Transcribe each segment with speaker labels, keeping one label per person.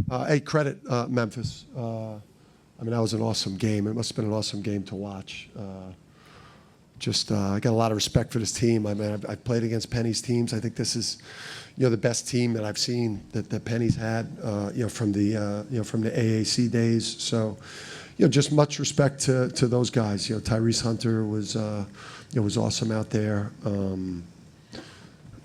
Speaker 1: Hey, credit Memphis. I mean, that was an awesome game. It must have been an awesome game to watch. I got a lot of respect for this team. I mean, I've played against Penny's teams. I think this is, the best team that I've seen that Penny's had, from the AAC days. So, just much respect to those guys. Tyrese Hunter was awesome out there.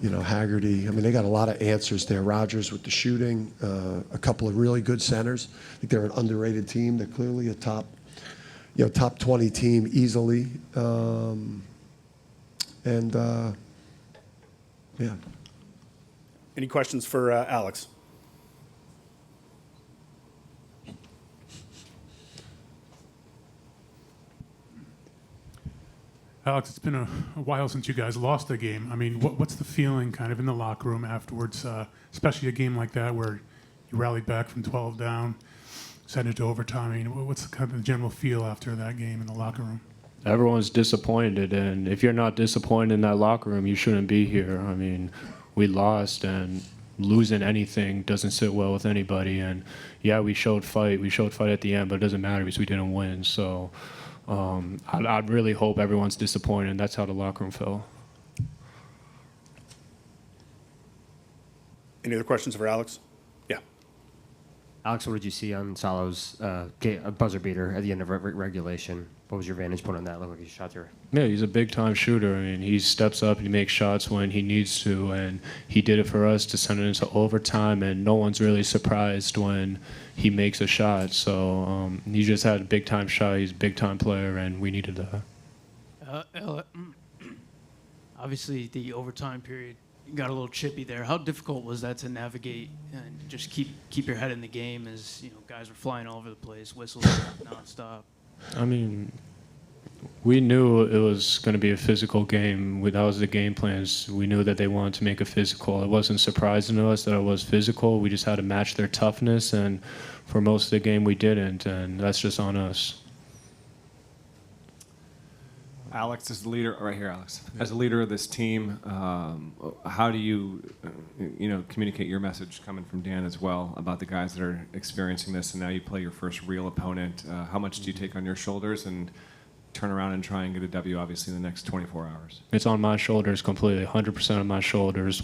Speaker 1: Haggerty. I mean, they got a lot of answers there. Rogers with the shooting, a couple of really good centers. I think they're an underrated team. They're clearly a top 20 team easily. Yeah.
Speaker 2: Any questions for Alex?
Speaker 3: Alex, it's been a while since you guys lost a game. I mean, what's the feeling kind of in the locker room afterwards, especially a game like that where you rallied back from 12 down, sent it to overtime? I mean, what's kind of the general feel after that game in the locker room?
Speaker 4: Everyone's disappointed, and if you're not disappointed in that locker room, you shouldn't be here. I mean, we lost, and losing anything doesn't sit well with anybody. And yeah, we showed fight. We showed fight at the end, but it doesn't matter because we didn't win. So I'd really hope everyone's disappointed, and that's how the locker room felt.
Speaker 2: Any other questions for Alex? Yeah.
Speaker 5: Alex, what did you see on Salo's buzzer beater at the end of regulation? What was your vantage point on that? Looked like he shot there.
Speaker 4: Yeah, he's a big-time shooter. I mean, he steps up, he makes shots when he needs to, and he did it for us to send it into overtime, and no one's really surprised when he makes a shot. So he just had a big-time shot. He's a big-time player, and we needed that.
Speaker 6: Obviously, the overtime period got a little chippy there. How difficult was that to navigate and just keep your head in the game as guys were flying all over the place, whistles nonstop?
Speaker 4: I mean, we knew it was going to be a physical game. That was the game plans. We knew that they wanted to make it physical. It wasn't surprising to us that it was physical. We just had to match their toughness, and for most of the game we didn't, and that's just on us.
Speaker 7: Alex, as the leader, right here, Alex. As a leader of this team, how do you, communicate your message coming from Dan as well about the guys that are experiencing this, and now you play your first real opponent? How much do you take on your shoulders and turn around and try and get a W, obviously, in the next 24 hours?
Speaker 4: It's on my shoulders completely, 100% on my shoulders.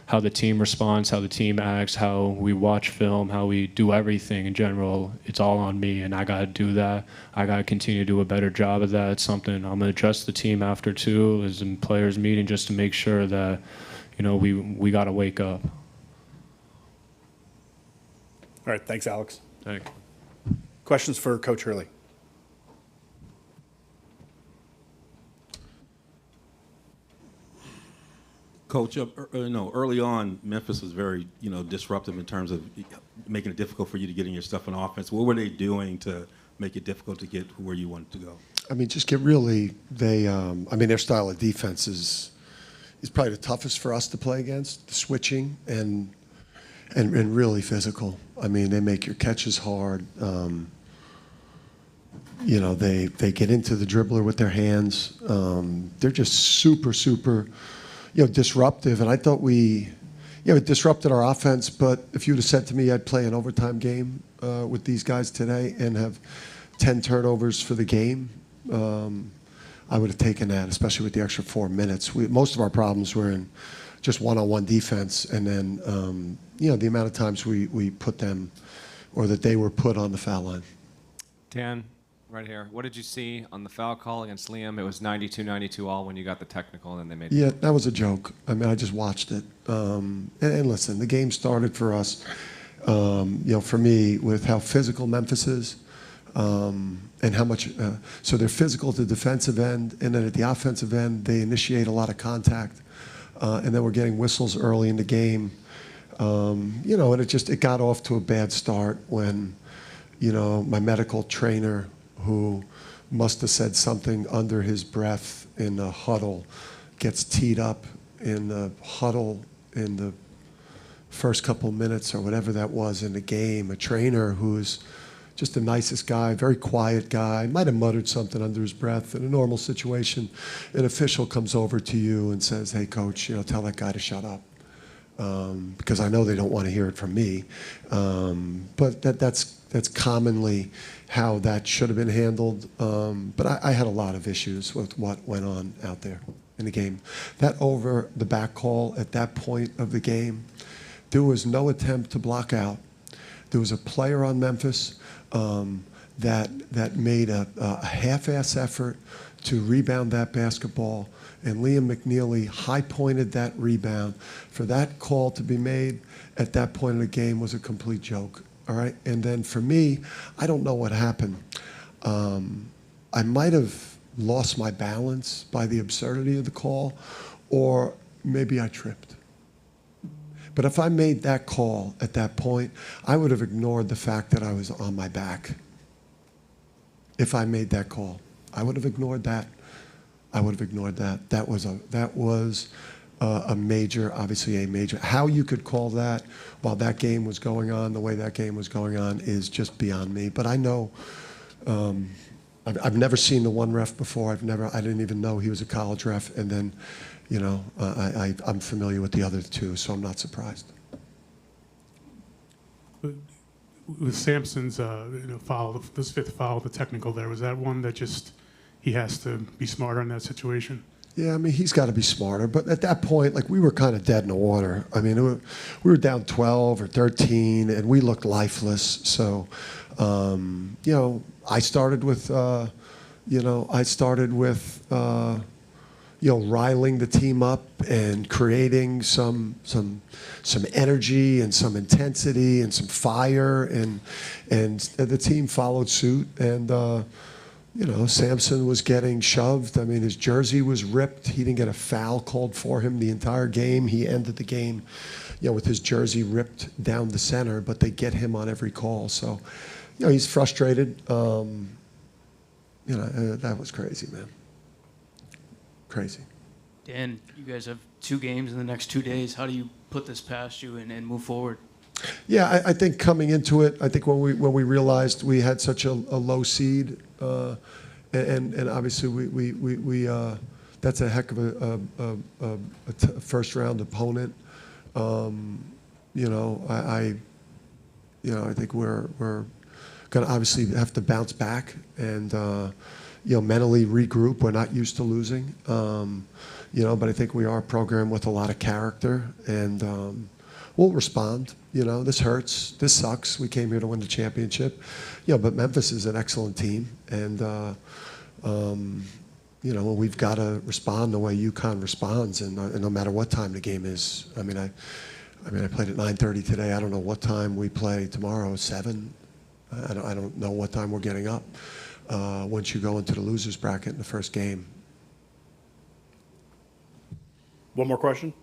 Speaker 4: How the team responds, how the team acts, how we watch film, how we do everything in general, it's all on me, and I got to do that. I got to continue to do a better job of that. It's something I'm going to adjust the team after, too, as in players meeting, just to make sure that, we got to wake up.
Speaker 2: All right, thanks, Alex.
Speaker 4: Thank you.
Speaker 2: Questions for Coach Hurley?
Speaker 8: Coach, early on, Memphis was very, disruptive in terms of making it difficult for you to get in your stuff on offense. What were they doing to make it difficult to get where you wanted to go?
Speaker 1: I mean, their style of defense is probably the toughest for us to play against. The switching and really physical. I mean, they make your catches hard. They get into the dribbler with their hands. They're just super disruptive, and I thought it disrupted our offense. But if you'd have said to me I'd play an overtime game with these guys today and have 10 turnovers for the game, I would have taken that, especially with the extra 4 minutes. Most of our problems were in just one-on-one defense, and then the amount of times we put them, or that they were put on the foul line.
Speaker 7: Dan, right here. What did you see on the foul call against Liam? It was 92-92 all when you got the technical, and then they made
Speaker 1: Yeah, that was a joke. I mean, I just watched it. And listen, the game started for us, for me, with how physical Memphis is, and how much. So they're physical at the defensive end, and then at the offensive end, they initiate a lot of contact. And then we're getting whistles early in the game. And it got off to a bad start when, my medical trainer, who must have said something under his breath in the huddle, gets teed up in the huddle in the first couple minutes or whatever that was in the game. A trainer who's just the nicest guy, very quiet guy, might have muttered something under his breath. In a normal situation, an official comes over to you and says, "Hey, coach, tell that guy to shut up." because I know they don't want to hear it from me. But that's commonly how that should have been handled. But I had a lot of issues with what went on out there in the game. That over the back call at that point of the game, there was no attempt to block out. There was a player on Memphis that made a half-ass effort to rebound that basketball, and Liam McNeely high-pointed that rebound. For that call to be made at that point in the game was a complete joke, all right? And then for me, I don't know what happened. I might have lost my balance by the absurdity of the call, or maybe I tripped. But if I made that call at that point, I would have ignored the fact that I was on my back. If I made that call, I would have ignored that. I would have ignored that. That was a major, obviously a major. How you could call that while that game was going on, the way that game was going on, is just beyond me. But I know, I've never seen the one ref before. I didn't even know he was a college ref. And then, you know, I'm familiar with the other two, so I'm not surprised.
Speaker 3: With Sampson's foul, this fifth foul, the technical there, was that one that just he has to be smarter in that situation?
Speaker 1: Yeah, I mean, he's got to be smarter. But at that point, like, we were kind of dead in the water. I mean, we were down 12 or 13, and we looked lifeless. So, you know, I started with, riling the team up and creating some energy and some intensity and some fire, and the team followed suit. And Sampson was getting shoved. I mean, his jersey was ripped. He didn't get a foul called for him the entire game. He ended the game, with his jersey ripped down the center. But they get him on every call. So, he's frustrated. That was crazy, man. Crazy.
Speaker 6: Dan, you guys have 2 games in the next 2 days. How do you put this past you and move forward?
Speaker 1: Yeah, I think coming into it, I think when we realized we had such a low seed, and obviously we that's a heck of a first round opponent. I think we're going to obviously have to bounce back and mentally regroup. We're not used to losing, but I think we are a program with a lot of character, and we'll respond. This hurts. This sucks. We came here to win the championship. But Memphis is an excellent team, and we've got to respond the way UConn responds, and no matter what time the game is. I mean, I played at 9:30 today. I don't know what time we play tomorrow. 7. I don't know what time we're getting up once you go into the losers bracket in the first game.
Speaker 2: One more question?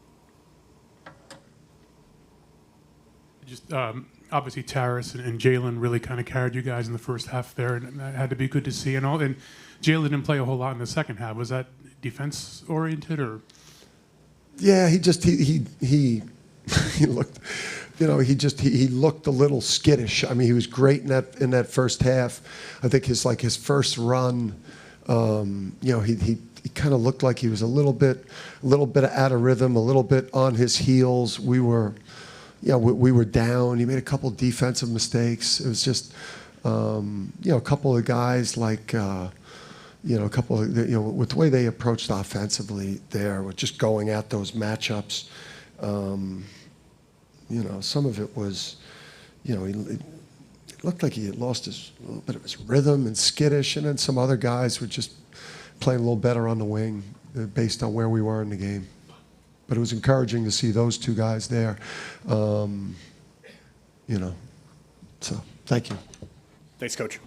Speaker 3: Just obviously Taris and Jalen really kind of carried you guys in the first half there, and that had to be good to see. And Jalen didn't play a whole lot in the second half. Was that defense oriented or?
Speaker 1: Yeah, he looked, he looked a little skittish. I mean, he was great in that first half. I think his first run, he kind of looked like he was a little bit out of rhythm, a little bit on his heels. We were down. He made a couple defensive mistakes. It was just, a couple of guys like, with the way they approached offensively there, with just going at those matchups. Some of it was, it looked like he had lost a little bit of his rhythm and skittish, and then some other guys were just playing a little better on the wing based on where we were in the game. But it was encouraging to see those 2 guys there. So thank you.
Speaker 2: Thanks, Coach.